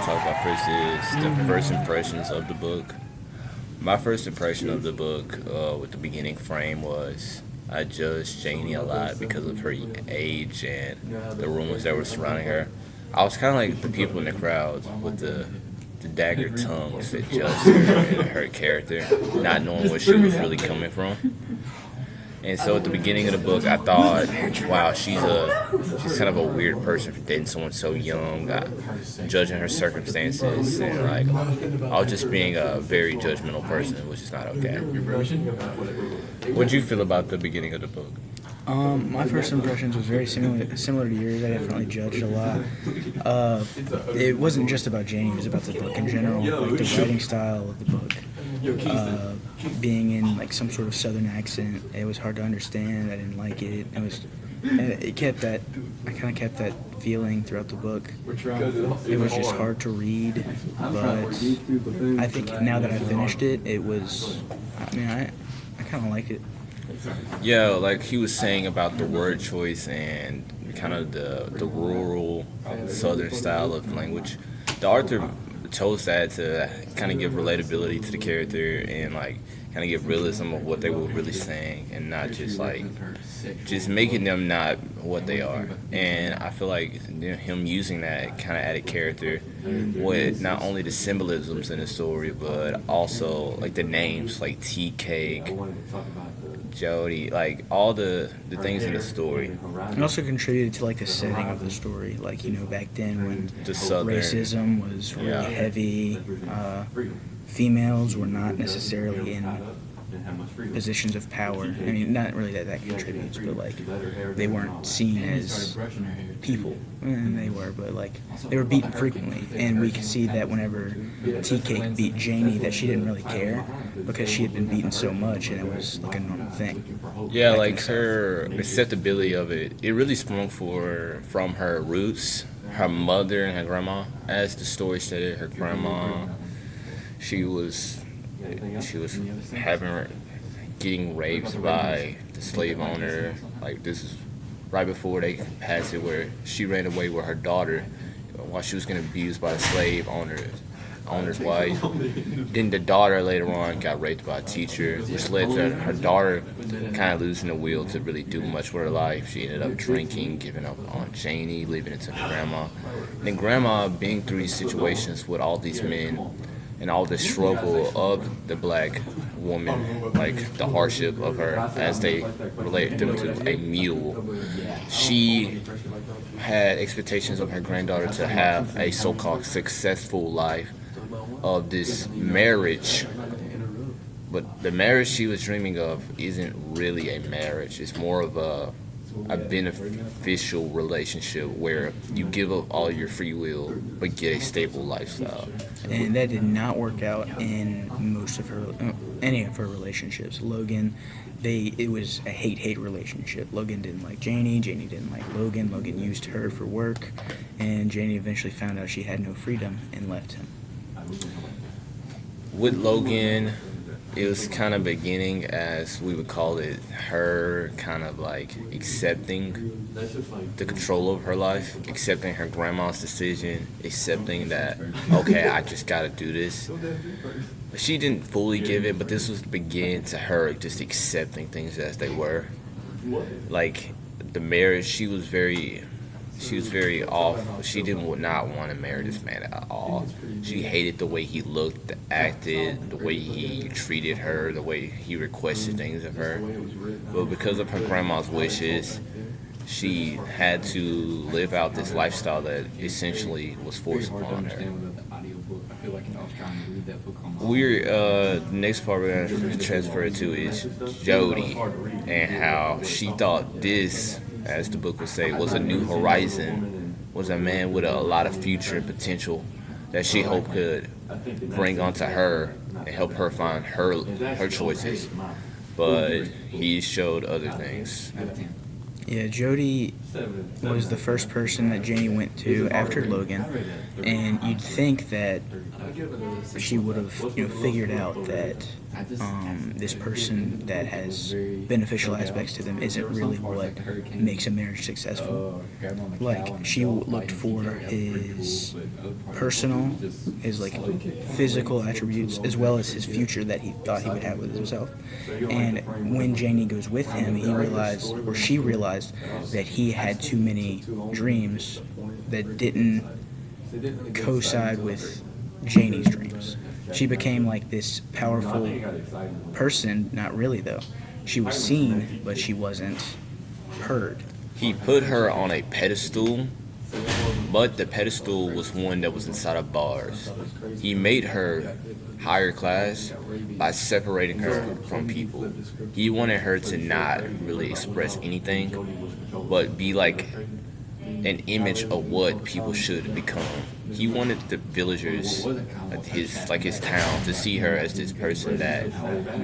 talk about first is the first impressions of the book. My first impression of the book, with the beginning frame, was I judged Janie a lot because of her age and the rumors that were surrounding her. I was kind of like the people in the crowd with the dagger tongues that judged her and her character, not knowing where she was really coming from. And so at the beginning of the book, I thought, wow, she's kind of a weird person for dating someone so young, judging her circumstances, and like I was just being a very judgmental person, which is not okay. What did you feel about the beginning of the book? My first impressions was very similar to yours. I definitely judged a lot. It wasn't just about Janie; it was about the book in general, like the writing style of the book. Being in like some sort of southern accent, it was hard to understand. I didn't like it. It kept that. I kind of kept that feeling throughout the book. It was just hard to read, but I think now that I finished it, it was. I kind of like it. Yeah, like he was saying about the word choice and kind of the rural southern style of language. The author chose that to kind of give relatability to the character and like kind of give realism of what they were really saying and not just like just making them not what they are. And I feel like him using that kind of added character with not only the symbolisms in the story but also like the names like tea cake, Jody, like all the things in the story. It also contributed to like the setting of the story, like back then when The southern racism was really heavy. Females were not necessarily in positions of power. I mean, not really that contributes, but like they weren't seen as people, and they were, but like they were beaten frequently, and we could see that whenever Tea Cake beat Janie, that she didn't really care because she had been beaten so much, and it was like a normal thing. Yeah, like her acceptability of it, it really sprung from her roots, her mother and her grandma. As the story stated, her grandma, she was getting raped by the slave owner. Like this is right before they passed it, where she ran away with her daughter while she was getting abused by the slave owner's wife. Then the daughter later on got raped by a teacher, which led to her daughter kind of losing the will to really do much with her life. She ended up drinking, giving up on Janie, leaving it to her grandma. And then grandma being through these situations with all these men and all the struggle of the black woman, like the hardship of her as they relate them to a mule. She had expectations of her granddaughter to have a so-called successful life of this marriage, but the marriage she was dreaming of isn't really a marriage. It's more of a beneficial relationship where you give up all your free will but get a stable lifestyle. And that did not work out in any of her relationships. Logan, it was a hate relationship. Logan didn't like Janie didn't like Logan. Logan used her for work, and Janie eventually found out she had no freedom and left him. With Logan, it was kind of beginning, as we would call it, her kind of like accepting the control of her life, accepting her grandma's decision, accepting that, okay, I just gotta do this. She didn't fully give it, but this was the beginning to her just accepting things as they were. Like the marriage, she was very off. She did not want to marry this man at all. She hated the way he looked, acted, the way he treated her, the way he requested things of her. But because of her grandma's wishes, she had to live out this lifestyle that essentially was forced upon her. The next part we're going to transfer it to is Jody, and how she thought this, as the book would say, was a new horizon, was a man with a lot of future and potential that she hoped could bring onto her and help her find her choices. But he showed other things. Yeah, Jody was the first person that Janie went to after Logan, and you'd think that she would have, figured out that this person that has beneficial aspects to them isn't really what makes a marriage successful. Like, she looked for his personal, his like physical attributes, as well as his future that he thought he would have with himself. And when Janie goes with him, he realized, or she realized, that he had too many dreams that didn't coincide with Janie's dreams. She became like this powerful person, not really though. She was seen, but she wasn't heard. He put her on a pedestal, but the pedestal was one that was inside of bars. He made her higher class by separating her from people. He wanted her to not really express anything, but be like an image of what people should become. He wanted the villagers, his town, to see her as this person that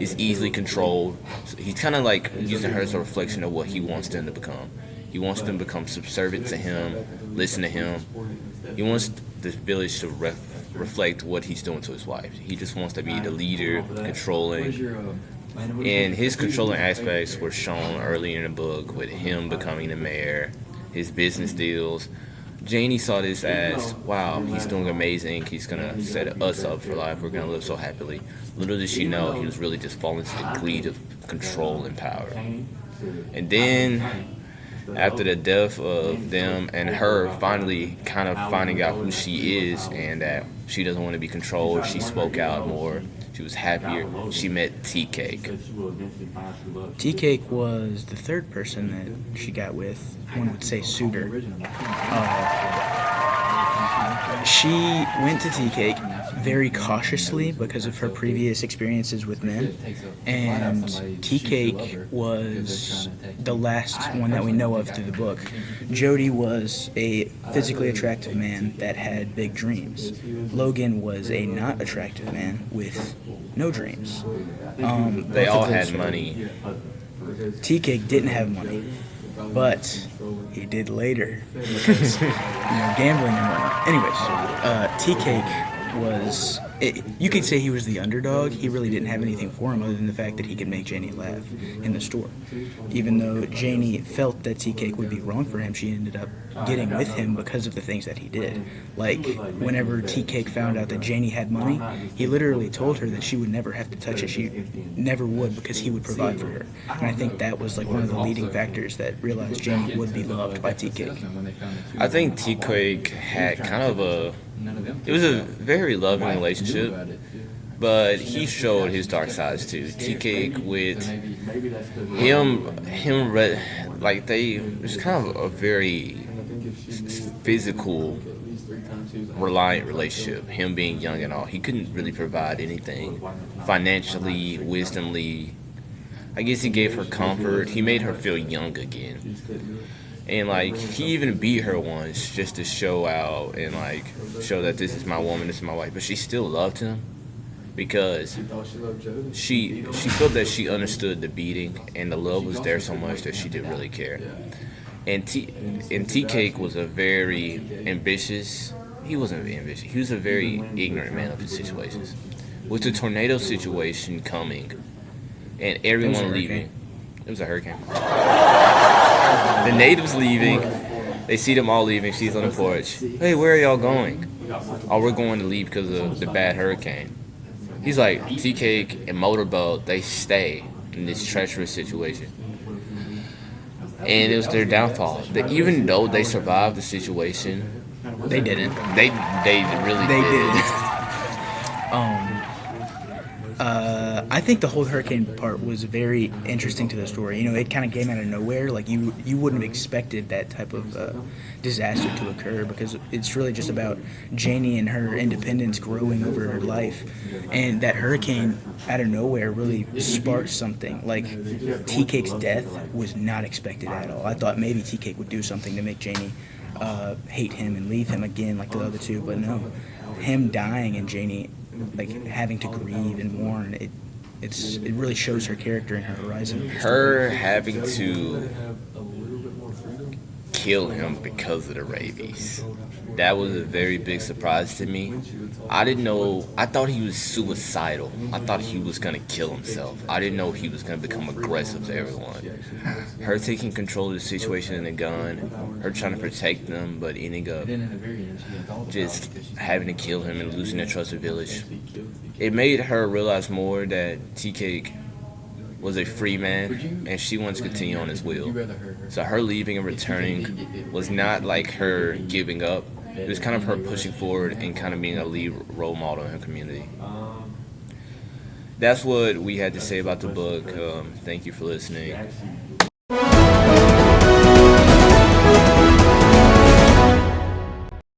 is easily controlled. So he's kind of like using her as a reflection of what he wants them to become. He wants them to become subservient to him, listen to him. He wants the village to reflect what he's doing to his wife. He just wants to be the leader, controlling. And his controlling aspects were shown early in the book with him becoming the mayor, his business deals. Janie saw this as, wow, he's doing amazing. He's going to set us up for life. We're going to live so happily. Little did she know he was really just falling to the greed of control and power. And then, after the death of them and her finally kind of finding out who she is and that she doesn't want to be controlled, she spoke out more. She was happier. She met Tea Cake. Tea Cake was the third person that she got with. One would say suitor. She went to Tea Cake very cautiously because of her previous experiences with men, and Tea Cake was the last one that we know of through the book. Jody was a physically attractive man that had big dreams. Logan was a not attractive man with no dreams. They all had money. Tea Cake didn't have money, but he did later because gambling and whatnot. Anyways, Tea Cake was, you could say he was the underdog. He really didn't have anything for him other than the fact that he could make Janie laugh in the store. Even though Janie felt that Tea Cake would be wrong for him, she ended up getting with him because of the things that he did. Like, whenever Tea Cake found out that Janie had money, he literally told her that she would never have to touch it. She never would, because he would provide for her. And I think that was like one of the leading factors that realized Janie would be loved by Tea Cake. I think Tea Cake had kind of it was a very loving relationship, but he showed his dark sides too. Tea Cake with it was kind of a very physical, reliant relationship. Him being young and all, he couldn't really provide anything financially, wisdomly. I guess he gave her comfort. He made her feel young again. And, he even beat her once just to show out and, show that this is my woman, this is my wife. But she still loved him because she felt that she understood the beating and the love was there so much that she didn't really care. And Tea Cake was a very ambitious, he wasn't ambitious, he was a very ignorant man of his situations. With the tornado situation coming and everyone leaving, it was a hurricane. The natives leaving, they see them all leaving, she's on the porch. Hey, where are y'all going? Oh, we're going to leave because of the bad hurricane. He's like, Tea Cake and Motorboat, they stay in this treacherous situation. And it was their downfall. Even though they survived the situation, they didn't. They really didn't. I think the whole hurricane part was very interesting to the story. It kind of came out of nowhere. Like, you wouldn't have expected that type of disaster to occur, because it's really just about Janie and her independence growing over her life. And that hurricane out of nowhere really sparked something. Like, Tea Cake's death was not expected at all. I thought maybe Tea Cake would do something to make Janie hate him and leave him again like the other two, but no. Him dying and Janie having to grieve and mourn, it really shows her character and her horizon. Her having to kill him because of the rabies. That was a very big surprise to me. I didn't know. I thought he was suicidal. I thought he was gonna kill himself. I didn't know he was gonna become aggressive to everyone. Her taking control of the situation in the gun, her trying to protect them, but ending up just having to kill him and losing the trust of Village. It made her realize more that T-Cake was a free man, and she wants to continue on his will. So her leaving and returning was not like her giving up. It was kind of her pushing forward and kind of being a lead role model in her community. That's what we had to say about the book. Thank you for listening.